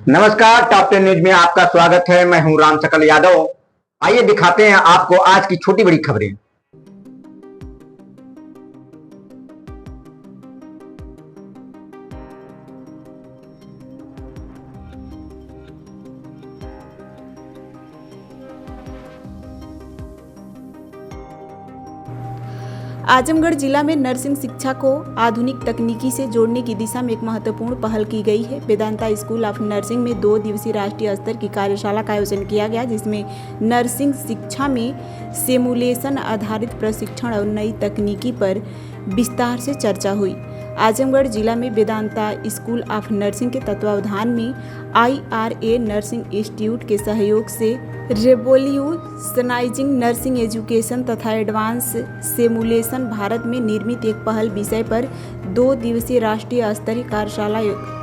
नमस्कार, top 10 news में आपका स्वागत है। मैं हूं राम सकल यादव। आइए दिखाते हैं आपको आज की छोटी बड़ी खबरें। आजमगढ़ जिला में नर्सिंग शिक्षा को आधुनिक तकनीकी से जोड़ने की दिशा में एक महत्वपूर्ण पहल की गई है। वेदांता स्कूल ऑफ नर्सिंग में 2 दिवसीय राष्ट्रीय स्तर की कार्यशाला का आयोजन किया गया, जिसमें नर्सिंग शिक्षा में सिमुलेशन आधारित प्रशिक्षण और नई तकनीकी पर विस्तार से चर्चा हुई। आजमगढ़ जिला में वेदांता स्कूल ऑफ नर्सिंग के तत्वावधान में IRA नर्सिंग इंस्टीट्यूट के सहयोग से रेवोल्यूशनाइजिंग नर्सिंग एजुकेशन तथा एडवांस सिमुलेशन भारत में निर्मित एक पहल विषय पर 2 दिवसीय राष्ट्रीय स्तरीय कार्यशाला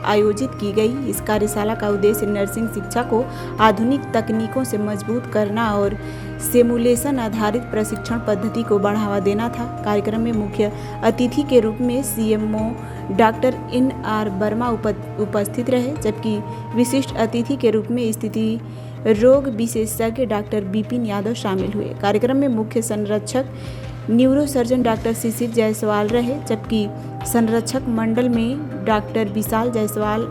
आयोजित की गई। इस कार्यशाला का उद्देश्य नर्सिंग शिक्षा को आधुनिक तकनीकों से मजबूत करना और सिमुलेशन आधारित प्रशिक्षण पद्धति को बढ़ावा देना था। कार्यक्रम में मुख्य अतिथि के रूप में CMO डॉक्टर NR वर्मा उपस्थित रहे, जबकि विशिष्ट अतिथि के रूप में स्थिति रोग विशेषज्ञ डॉक्टर विपिन यादव शामिल हुए। कार्यक्रम में मुख्य संरक्षक न्यूरोसर्जन डॉक्टर शिशिर जायसवाल रहे, जबकि संरक्षक मंडल में डॉक्टर विशाल जायसवाल,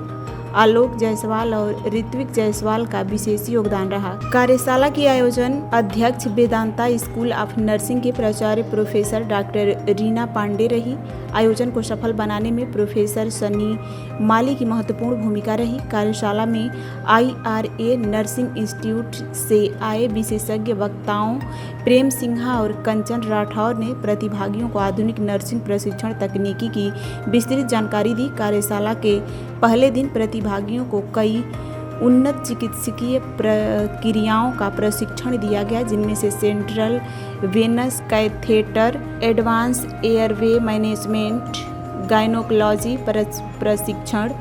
आलोक जायसवाल और ऋत्विक जायसवाल का विशेष योगदान रहा। कार्यशाला की आयोजन अध्यक्ष वेदांता स्कूल ऑफ नर्सिंग के प्राचार्य प्रोफेसर डॉक्टर रीना पांडे रही। आयोजन को सफल बनाने में प्रोफेसर सनी माली की महत्वपूर्ण भूमिका रही। कार्यशाला में IRA नर्सिंग इंस्टीट्यूट से आए विशेषज्ञ वक्ताओं प्रेम सिन्हा और कंचन राठौर ने प्रतिभागियों को आधुनिक नर्सिंग प्रशिक्षण तकनीकी की विस्तृत जानकारी दी। कार्यशाला के पहले दिन प्रतिभागियों को कई उन्नत चिकित्सकीय प्रक्रियाओं का प्रशिक्षण दिया गया, जिनमें से central venous catheter, advance airway management, gynaecology प्रशिक्षण,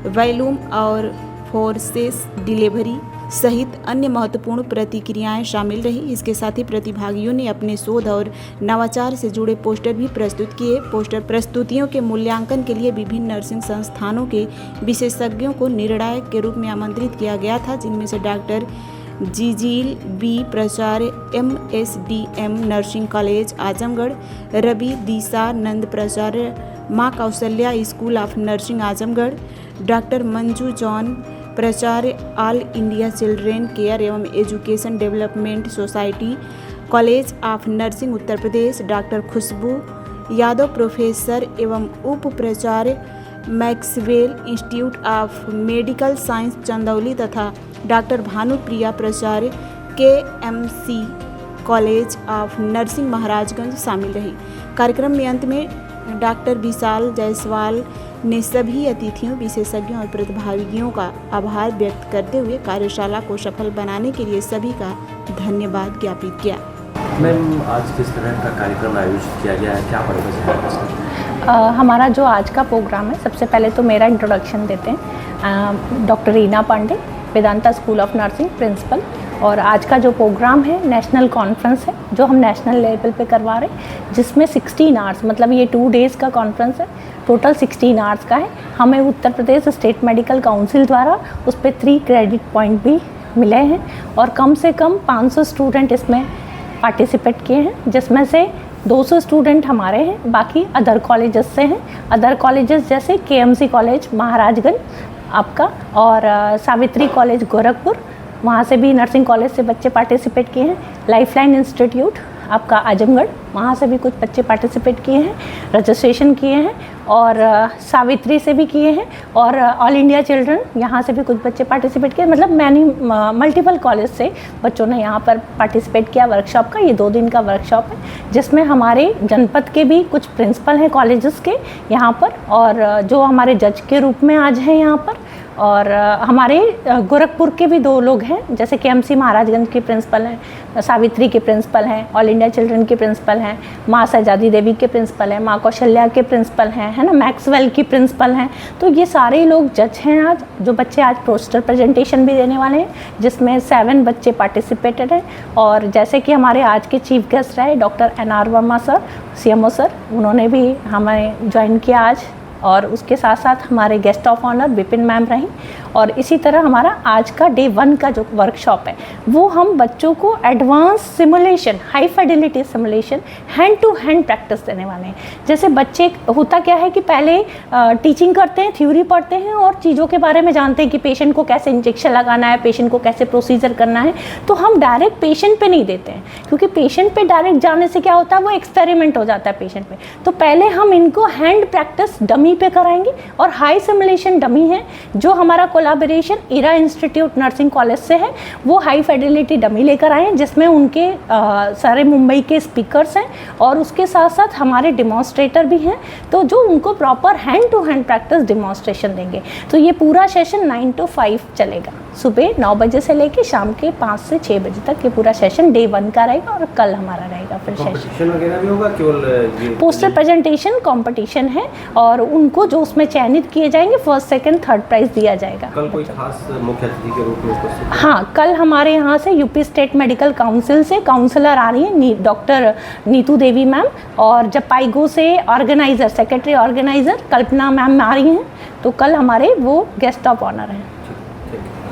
वैल्यूम और फोर्सेस डिलीवरी सहित अन्य महत्वपूर्ण प्रतिक्रियाएं शामिल रही। इसके साथ ही प्रतिभागियों ने अपने शोध और नवाचार से जुड़े पोस्टर भी प्रस्तुत किए। पोस्टर प्रस्तुतियों के मूल्यांकन के लिए विभिन्न नर्सिंग संस्थानों के विशेषज्ञों को निर्णायक के रूप में आमंत्रित किया गया था, जिनमें से डॉक्टर जिजील B प्राचार्य MSDM nursing college Azamgarh, Ravi Dishanand प्राचार्य Maa Kaushalya school of nursing Azamgarh, doctor Manju John प्राचार्य ऑल इंडिया चिल्ड्रेन केयर एवं education development society college of nursing Uttar Pradesh, doctor Khushbu Yadav professor एवं उप प्राचार्य Maxwell institute of medical science Chandauli तथा डॉक्टर भानुप्रिया प्राचार्य KMC college of nursing Maharajganj शामिल रही। कार्यक्रम में अंत में डॉक्टर विशाल जायसवाल ने सभी अतिथियों, विशेषज्ञों और प्रतिभागियों का आभार व्यक्त करते हुए कार्यशाला को सफल बनाने के लिए सभी का धन्यवाद ज्ञापित किया। मैम, आज किस तरह का कार्यक्रम आयोजित किया गया है, क्या पर्पस है? हमारा जो आज का प्रोग्राम है, सबसे पहले तो मेरा इंट्रोडक्शन देते हैं। Doctor Reena Pandey, Vedanta school of nursing principal. और आज का जो प्रोग्राम है नेशनल कॉन्फ्रेंस है, जो हम नेशनल लेवल पे करवा रहे हैं, जिसमें 16 आवर्स, मतलब ये 2 डेज़ का कॉन्फ्रेंस है, टोटल 16 आवर्स का है। हमें Uttar Pradesh state medical council द्वारा उस पर 3 क्रेडिट पॉइंट भी मिले हैं और कम से कम 500 स्टूडेंट इसमें पार्टिसिपेट किए हैं, जिसमें से 200 स्टूडेंट हमारे हैं, बाकी अदर कॉलेजेस से हैं। अदर कॉलेजेस जैसे KMC कॉलेज महाराजगंज आपका और सावित्री कॉलेज गोरखपुर, वहाँ से भी नर्सिंग कॉलेज से बच्चे पार्टिसिपेट किए हैं। लाइफलाइन इंस्टीट्यूट आपका आजमगढ़, वहाँ से भी कुछ बच्चे पार्टिसिपेट किए हैं, रजिस्ट्रेशन किए हैं। और सावित्री से भी किए हैं और ऑल इंडिया चिल्ड्रन, यहाँ से भी कुछ बच्चे पार्टिसिपेट किए। मतलब मल्टीपल कॉलेज से बच्चों ने यहाँ पर पार्टिसिपेट किया वर्कशॉप का। ये 2 दिन का वर्कशॉप है, जिसमें हमारे जनपद के भी कुछ प्रिंसिपल हैं कॉलेजेस के यहाँ पर, और जो हमारे जज के रूप में आज हैं यहाँ पर। और हमारे गोरखपुर के भी 2 लोग हैं, जैसे KMC महाराजगंज के प्रिंसिपल हैं, सावित्री के प्रिंसिपल हैं, ऑल इंडिया चिल्ड्रन के प्रिंसिपल हैं, माँ सजादी देवी के प्रिंसिपल हैं, माँ कौशल्या के प्रिंसिपल हैं, है ना, मैक्सवेल की प्रिंसिपल हैं। तो ये सारे लोग जज हैं आज, जो बच्चे आज पोस्टर प्रेजेंटेशन भी देने वाले हैं, जिसमें 7 बच्चे पार्टिसिपेटेड हैं। और जैसे कि हमारे आज के चीफ गेस्ट रहे doctor NR Verma sir, CMO sir, उन्होंने भी हमें ज्वाइन किया आज और उसके साथ साथ हमारे guest of honour Vipin ma'am रहीं। और इसी तरह हमारा आज का डे 1 का जो वर्कशॉप है वो हम बच्चों को advance simulation, high fidelity simulation, hand to hand practice देने वाले हैं। जैसे बच्चे, होता क्या है कि पहले टीचिंग करते हैं, थ्योरी पढ़ते हैं और चीज़ों के बारे में जानते हैं कि पेशेंट को कैसे इंजेक्शन लगाना है, पेशेंट को कैसे प्रोसीजर करना है, तो हम डायरेक्ट पेशेंट पे नहीं देते हैं, क्योंकि पेशेंट पे डायरेक्ट जाने से क्या होता है, वो एक्सपेरिमेंट हो जाता है पेशेंट पे। तो पहले हम इनको हैंड प्रैक्टिस डमी पे कराएंगे और हाई सिमुलेशन डमी है जो हमारा कोलैबोरेशन इरा इंस्टीट्यूट नर्सिंग कॉलेज से है, वो हाई फिडेलिटी डमी लेकर आए हैं जिसमें उनके सारे मुंबई के स्पीकर्स हैं और उसके साथ साथ हमारे डिमॉन्स्ट्रेटर भी हैं, तो जो उनको proper hand to hand practice demonstration देंगे। तो ये पूरा सेशन 9 to 5 चलेगा, सुबह 9 बजे से लेके शाम के 5 से 6 बजे तक ये पूरा सेशन डे 1 का रहेगा और कल हमारा रहेगा फिर सेशन वगैरह भी होगा, केवल पोस्टर प्रेजेंटेशन कंपटीशन है और उनको जो उसमें चयनित किए जाएंगे फर्स्ट, सेकंड, थर्ड प्राइज दिया जाएगा। कल कोई खास मुख्य अतिथि के रूप में उपस्थित? हाँ, कल हमारे यहाँ से यूपी स्टेट मेडिकल काउंसिल से काउंसलर आ रही है डॉक्टर नीतू देवी मैम, और जपाईगो से ऑर्गेनाइजर, सेक्रेटरी ऑर्गेनाइजर कल्पना मैम आ रही हैं। तो कल हमारे वो गेस्ट ऑफ ऑनर हैं।